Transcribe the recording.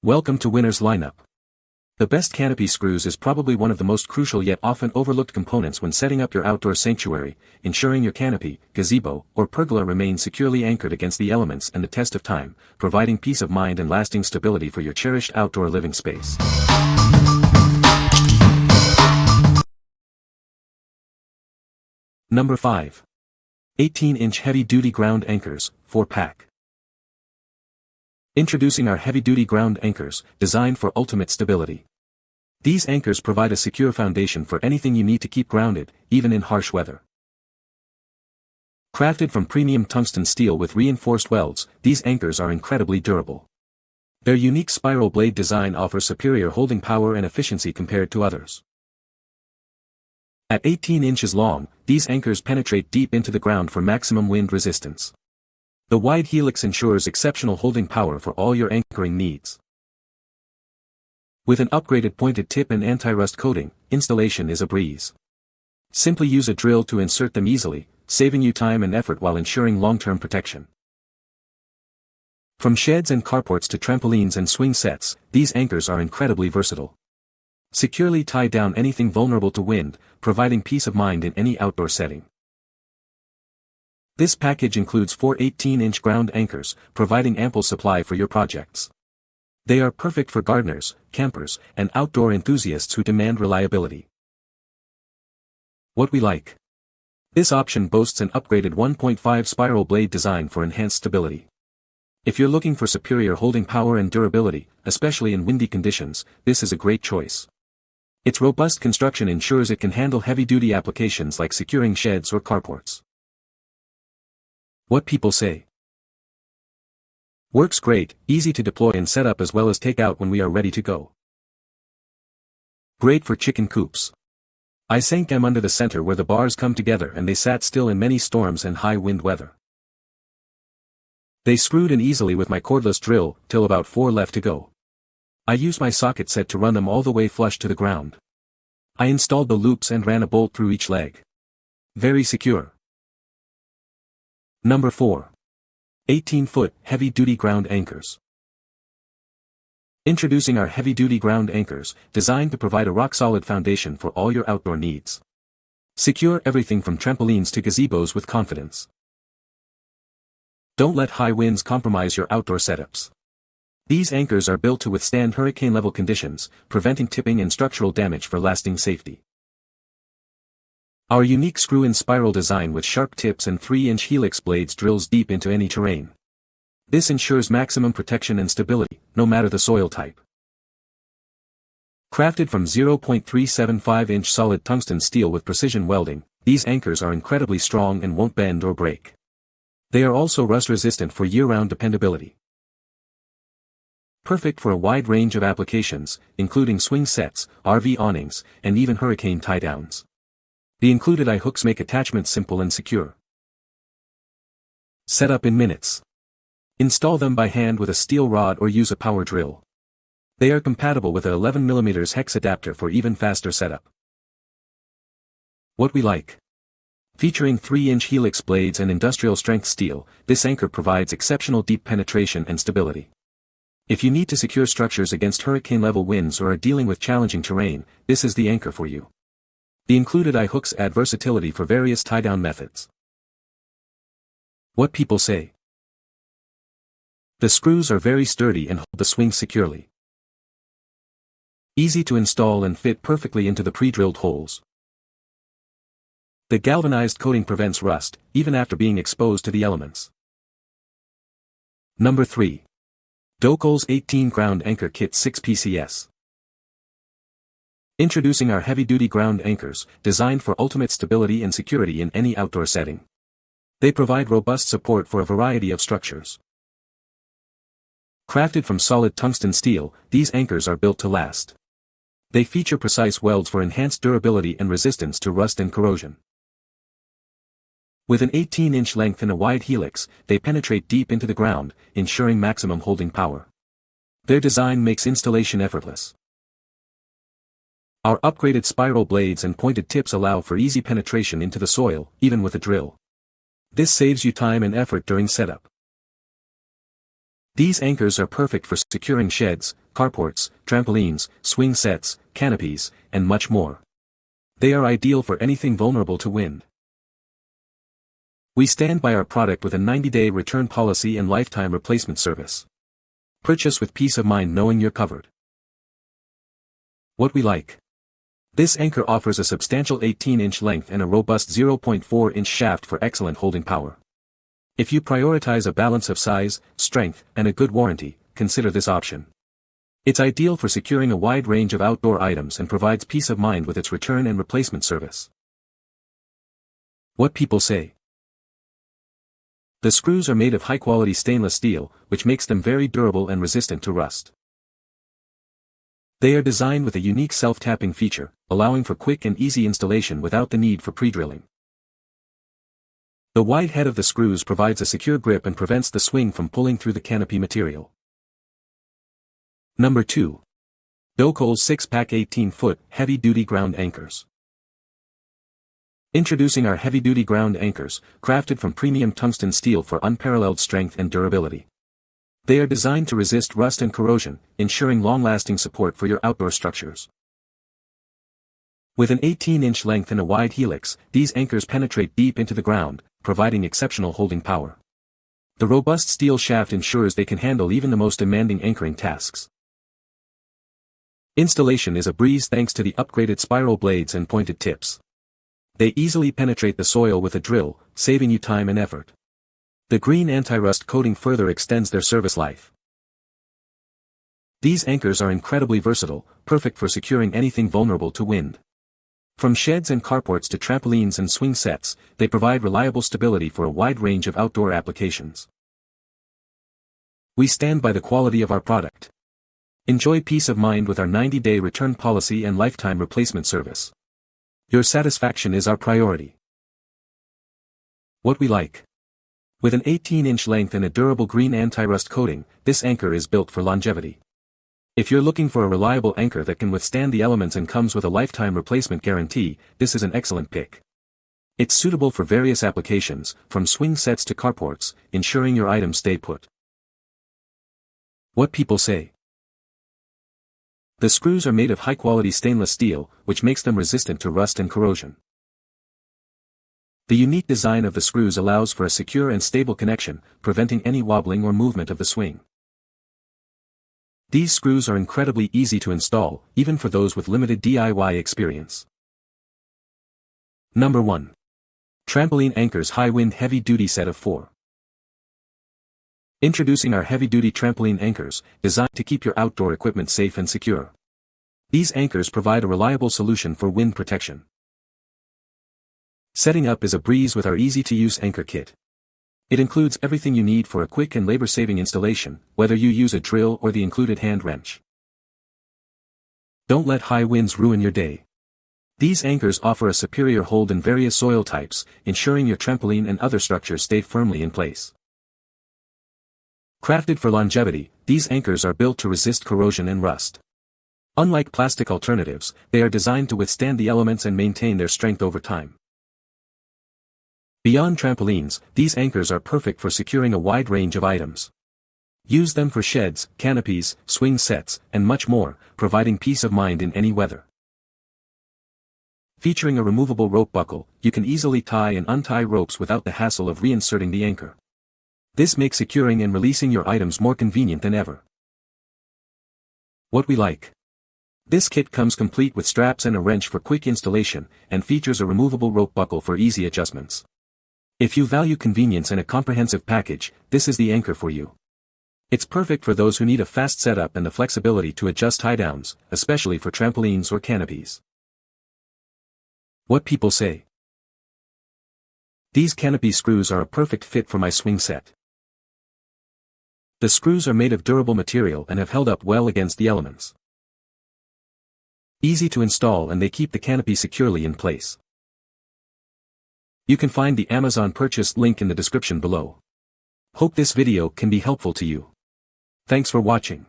Welcome to Winner's Lineup. The best canopy screws is probably one of the most crucial yet often overlooked components when setting up your outdoor sanctuary, ensuring your canopy, gazebo, or pergola remain securely anchored against the elements and the test of time, providing peace of mind and lasting stability for your cherished outdoor living space. Number 5. 18-inch heavy-duty ground anchors, 4-pack. Introducing our heavy-duty ground anchors, designed for ultimate stability. These anchors provide a secure foundation for anything you need to keep grounded, even in harsh weather. Crafted from premium tungsten steel with reinforced welds, these anchors are incredibly durable. Their unique spiral blade design offers superior holding power and efficiency compared to others. At 18 inches long, these anchors penetrate deep into the ground for maximum wind resistance. The wide helix ensures exceptional holding power for all your anchoring needs. With an upgraded pointed tip and anti-rust coating, installation is a breeze. Simply use a drill to insert them easily, saving you time and effort while ensuring long-term protection. From sheds and carports to trampolines and swing sets, these anchors are incredibly versatile. Securely tie down anything vulnerable to wind, providing peace of mind in any outdoor setting. This package includes 4 18-inch ground anchors, providing ample supply for your projects. They are perfect for gardeners, campers, and outdoor enthusiasts who demand reliability. What we like. This option boasts an upgraded 1.5 spiral blade design for enhanced stability. If you're looking for superior holding power and durability, especially in windy conditions, this is a great choice. Its robust construction ensures it can handle heavy-duty applications like securing sheds or carports. What people say. Works great, easy to deploy and set up as well as take out when we are ready to go. Great for chicken coops. I sank them under the center where the bars come together and they sat still in many storms and high wind weather. They screwed in easily with my cordless drill, till about 4 left to go. I used my socket set to run them all the way flush to the ground. I installed the loops and ran a bolt through each leg. Very secure. Number 4. 18-foot, heavy-duty ground anchors. Introducing our heavy-duty ground anchors, designed to provide a rock-solid foundation for all your outdoor needs. Secure everything from trampolines to gazebos with confidence. Don't let high winds compromise your outdoor setups. These anchors are built to withstand hurricane-level conditions, preventing tipping and structural damage for lasting safety. Our unique screw-in spiral design with sharp tips and 3-inch helix blades drills deep into any terrain. This ensures maximum protection and stability, no matter the soil type. Crafted from 0.375-inch solid tungsten steel with precision welding, these anchors are incredibly strong and won't bend or break. They are also rust-resistant for year-round dependability. Perfect for a wide range of applications, including swing sets, RV awnings, and even hurricane tie-downs. The included eye-hooks make attachments simple and secure. Set up in minutes. Install them by hand with a steel rod or use a power drill. They are compatible with a 11mm hex adapter for even faster setup. What we like. Featuring 3-inch helix blades and industrial-strength steel, this anchor provides exceptional deep penetration and stability. If you need to secure structures against hurricane-level winds or are dealing with challenging terrain, this is the anchor for you. The included eye-hooks add versatility for various tie-down methods. What people say. The screws are very sturdy and hold the swing securely. Easy to install and fit perfectly into the pre-drilled holes. The galvanized coating prevents rust, even after being exposed to the elements. Number 3. DOKOLES 18 Ground Anchor Kit 6 PCS. Introducing our heavy-duty ground anchors, designed for ultimate stability and security in any outdoor setting. They provide robust support for a variety of structures. Crafted from solid tungsten steel, these anchors are built to last. They feature precise welds for enhanced durability and resistance to rust and corrosion. With an 18-inch length and a wide helix, they penetrate deep into the ground, ensuring maximum holding power. Their design makes installation effortless. Our upgraded spiral blades and pointed tips allow for easy penetration into the soil, even with a drill. This saves you time and effort during setup. These anchors are perfect for securing sheds, carports, trampolines, swing sets, canopies, and much more. They are ideal for anything vulnerable to wind. We stand by our product with a 90-day return policy and lifetime replacement service. Purchase with peace of mind knowing you're covered. What we like. This anchor offers a substantial 18-inch length and a robust 0.4-inch shaft for excellent holding power. If you prioritize a balance of size, strength, and a good warranty, consider this option. It's ideal for securing a wide range of outdoor items and provides peace of mind with its return and replacement service. What people say. The screws are made of high-quality stainless steel, which makes them very durable and resistant to rust. They are designed with a unique self-tapping feature, allowing for quick and easy installation without the need for pre-drilling. The wide head of the screws provides a secure grip and prevents the swing from pulling through the canopy material. Number 2. DOKOLES 6-pack 18-foot heavy-duty ground anchors. Introducing our heavy-duty ground anchors, crafted from premium tungsten steel for unparalleled strength and durability. They are designed to resist rust and corrosion, ensuring long-lasting support for your outdoor structures. With an 18-inch length and a wide helix, these anchors penetrate deep into the ground, providing exceptional holding power. The robust steel shaft ensures they can handle even the most demanding anchoring tasks. Installation is a breeze thanks to the upgraded spiral blades and pointed tips. They easily penetrate the soil with a drill, saving you time and effort. The green anti-rust coating further extends their service life. These anchors are incredibly versatile, perfect for securing anything vulnerable to wind. From sheds and carports to trampolines and swing sets, they provide reliable stability for a wide range of outdoor applications. We stand by the quality of our product. Enjoy peace of mind with our 90-day return policy and lifetime replacement service. Your satisfaction is our priority. What we like. With an 18-inch length and a durable green anti-rust coating, this anchor is built for longevity. If you're looking for a reliable anchor that can withstand the elements and comes with a lifetime replacement guarantee, this is an excellent pick. It's suitable for various applications, from swing sets to carports, ensuring your items stay put. What people say. The screws are made of high-quality stainless steel, which makes them resistant to rust and corrosion. The unique design of the screws allows for a secure and stable connection, preventing any wobbling or movement of the swing. These screws are incredibly easy to install, even for those with limited DIY experience. Number 1. Trampoline Anchors High Wind Heavy Duty Set of 4. Introducing our heavy-duty trampoline anchors, designed to keep your outdoor equipment safe and secure. These anchors provide a reliable solution for wind protection. Setting up is a breeze with our easy-to-use anchor kit. It includes everything you need for a quick and labor-saving installation, whether you use a drill or the included hand wrench. Don't let high winds ruin your day. These anchors offer a superior hold in various soil types, ensuring your trampoline and other structures stay firmly in place. Crafted for longevity, these anchors are built to resist corrosion and rust. Unlike plastic alternatives, they are designed to withstand the elements and maintain their strength over time. Beyond trampolines, these anchors are perfect for securing a wide range of items. Use them for sheds, canopies, swing sets, and much more, providing peace of mind in any weather. Featuring a removable rope buckle, you can easily tie and untie ropes without the hassle of reinserting the anchor. This makes securing and releasing your items more convenient than ever. What we like. This kit comes complete with straps and a wrench for quick installation, and features a removable rope buckle for easy adjustments. If you value convenience and a comprehensive package, this is the anchor for you. It's perfect for those who need a fast setup and the flexibility to adjust tie-downs, especially for trampolines or canopies. What people say. These canopy screws are a perfect fit for my swing set. The screws are made of durable material and have held up well against the elements. Easy to install, and they keep the canopy securely in place. You can find the Amazon purchase link in the description below. Hope this video can be helpful to you. Thanks for watching.